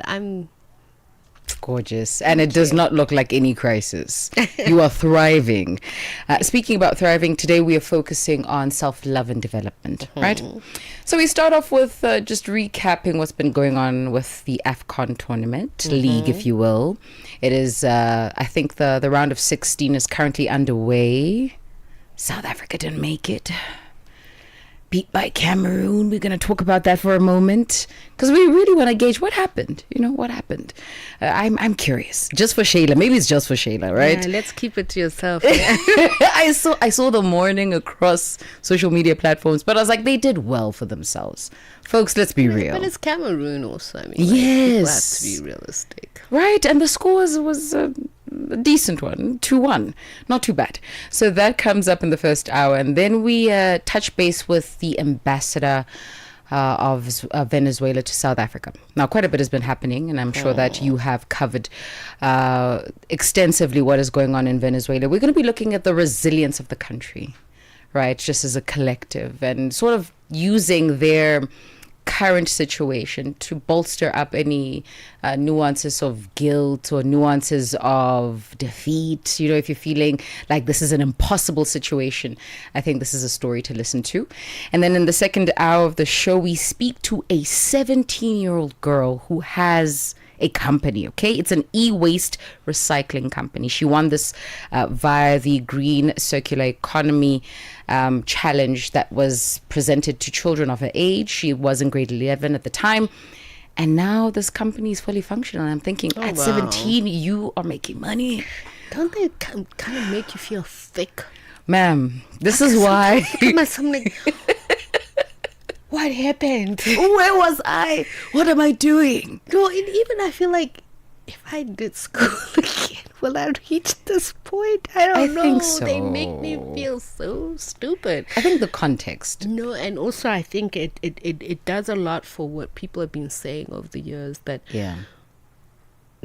Gorgeous. And it does not look like any crisis. You are thriving. Speaking about thriving, today we are focusing on self-love and development, right? So we start off with just recapping what's been going on with the AFCON tournament, league, if you will. It is, I think the round of 16 is currently underway. South Africa didn't make it. Beat by Cameroon. We're going to talk about that for a moment because we really want to gauge what happened. What happened. I'm curious. Just for Shayla. Maybe it's just for Shayla, right? Yeah, let's keep it to yourself. I saw the mourning across social media platforms, but I was like, they did well for themselves. Folks, let's be real. But it's Cameroon also. I mean, yes. People have to be realistic. Right, and the score was a decent one, 2-1, not too bad. So that comes up in the first hour, and then we touch base with the ambassador of Venezuela to South Africa. Now, quite a bit has been happening, and I'm sure that you have covered extensively what is going on in Venezuela. We're going to be looking at the resilience of the country, right, just as a collective, and sort of using their current situation to bolster up any nuances of guilt or nuances of defeat. You know, if you're feeling like this is an impossible situation, I think this is a story to listen to. And then in the second hour of the show, we speak to a 17-year-old girl who has a company, okay? It's an e-waste recycling company. She won this via the Green Circular Economy challenge that was presented to children of her age. She was in grade 11 at the time. And now this company is fully functional. I'm thinking, at 17, you are making money. Don't they kind of make you feel thick? Ma'am, this is why... What happened? Where was I? What am I doing? No, and even I feel like if I did school again, will I reach this point? I don't know. Think so. They make me feel so stupid. I think the context. No, and also I think it does a lot for what people have been saying over the years, that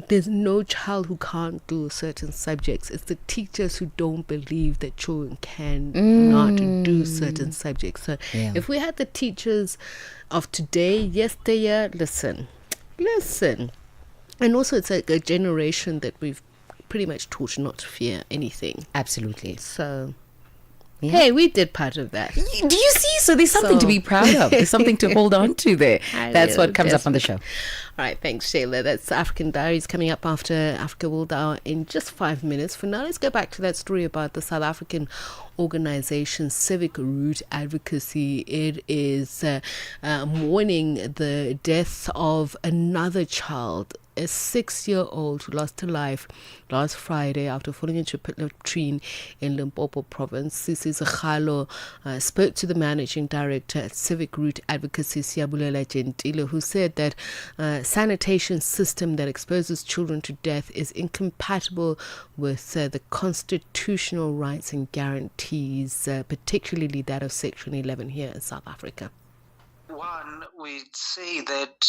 there's no child who can't do certain subjects. It's the teachers who don't believe that children can not do certain subjects. So if we had the teachers of today, yesteryear, listen. And also it's like a generation that we've pretty much taught not to fear anything. Absolutely. So... Hey, we did part of that. Do you see? So there's something to be proud of. There's something to hold on to there. That's what comes up on the show. All right, thanks, Shayla. That's African Diaries coming up after Africa World Hour in just 5 minutes. For now, let's go back to that story about the South African organization Civic Root Advocacy. It is mourning the death of another child, a 6-year-old who lost her life last Friday after falling into a pit latrine in Limpopo province. Sisi Zakhalo spoke to the managing director at Civic Root Advocacy, Siyabulela Gentile, who said that sanitation system that exposes children to death is incompatible with the constitutional rights and guarantees, particularly that of Section 11 here in South Africa. One, we'd say that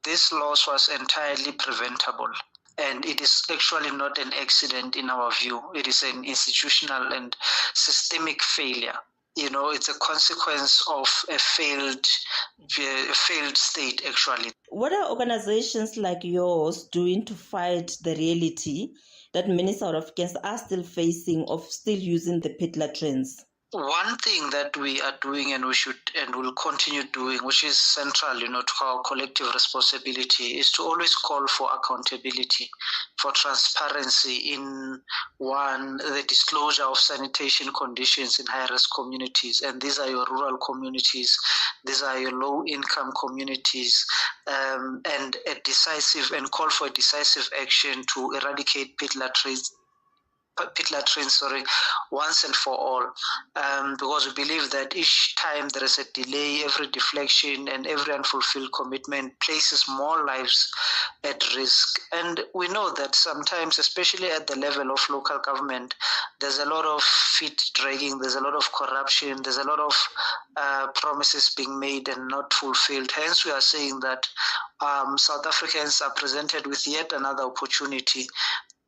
this loss was entirely preventable, and it is actually not an accident in our view. It is an institutional and systemic failure. You know, it's a consequence of a failed state, actually. What are organizations like yours doing to fight the reality that many South Africans are still facing of still using the pit latrines? One thing that we are doing and we should and will continue doing, which is central, to our collective responsibility, is to always call for accountability, for transparency in the disclosure of sanitation conditions in high-risk communities. And these are your rural communities, these are your low-income communities, and call for decisive action to eradicate pit latrines once and for all, because we believe that each time there is a delay, every deflection and every unfulfilled commitment places more lives at risk. And we know that sometimes, especially at the level of local government, there's a lot of feet dragging, there's a lot of corruption, there's a lot of promises being made and not fulfilled. Hence, we are saying that South Africans are presented with yet another opportunity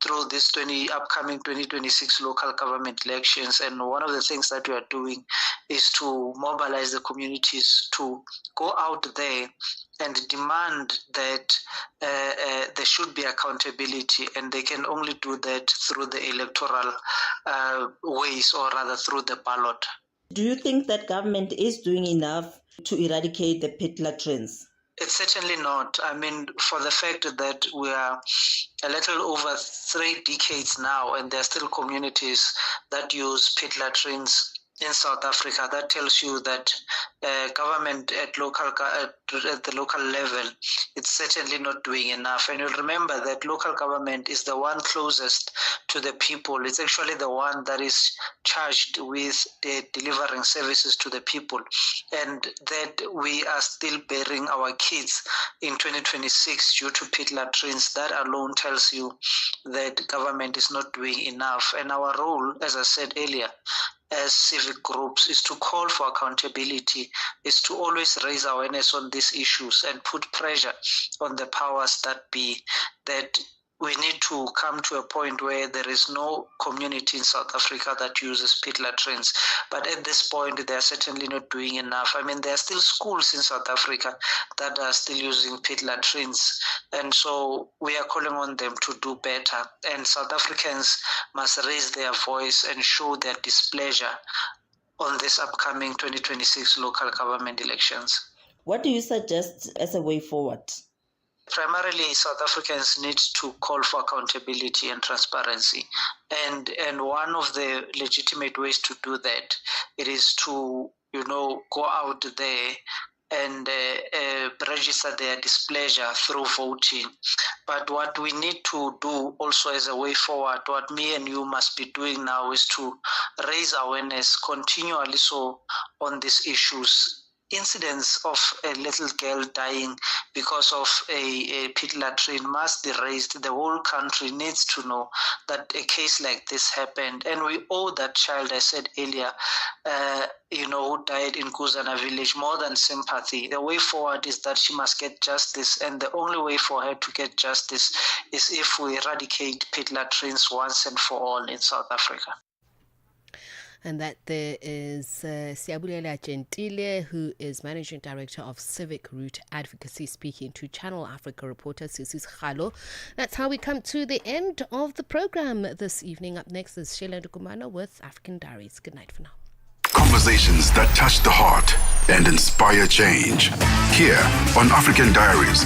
through this upcoming 2026 local government elections. And one of the things that we are doing is to mobilize the communities to go out there and demand that there should be accountability, and they can only do that through the electoral ways, or rather through the ballot. Do you think that government is doing enough to eradicate the pit latrines? It's certainly not. I mean, for the fact that we are a little over 3 decades now, and there are still communities that use pit latrines in South Africa, that tells you that government at the local level, it's certainly not doing enough. And you'll remember that local government is the one closest to the people. It's actually the one that is charged with delivering services to the people. And that we are still burying our kids in 2026 due to pit latrines. That alone tells you that government is not doing enough. And our role, as I said earlier, as civic groups, is to call for accountability, is to always raise awareness on these issues and put pressure on the powers that be, that we need to come to a point where there is no community in South Africa that uses pit latrines. But at this point, they are certainly not doing enough. I mean, there are still schools in South Africa that are still using pit latrines. And so we are calling on them to do better. And South Africans must raise their voice and show their displeasure on this upcoming 2026 local government elections. What do you suggest as a way forward? Primarily, South Africans need to call for accountability and transparency. And one of the legitimate ways to do that, it is to, go out there and register their displeasure through voting. But what we need to do also as a way forward, what me and you must be doing now, is to raise awareness continually so on these issues. Incidents of a little girl dying because of a pit latrine must be raised. The whole country needs to know that a case like this happened. And we owe that child, I said earlier, who died in Kuzana village, more than sympathy. The way forward is that she must get justice. And the only way for her to get justice is if we eradicate pit latrines once and for all in South Africa. And that there is Siabulela Gentile, who is Managing Director of Civic Root Advocacy, speaking to Channel Africa reporter Sisis Khalo. That's how we come to the end of the program this evening. Up next is Sheila Ndukumana with African Diaries. Good night for now. Conversations that touch the heart and inspire change. Here on African Diaries.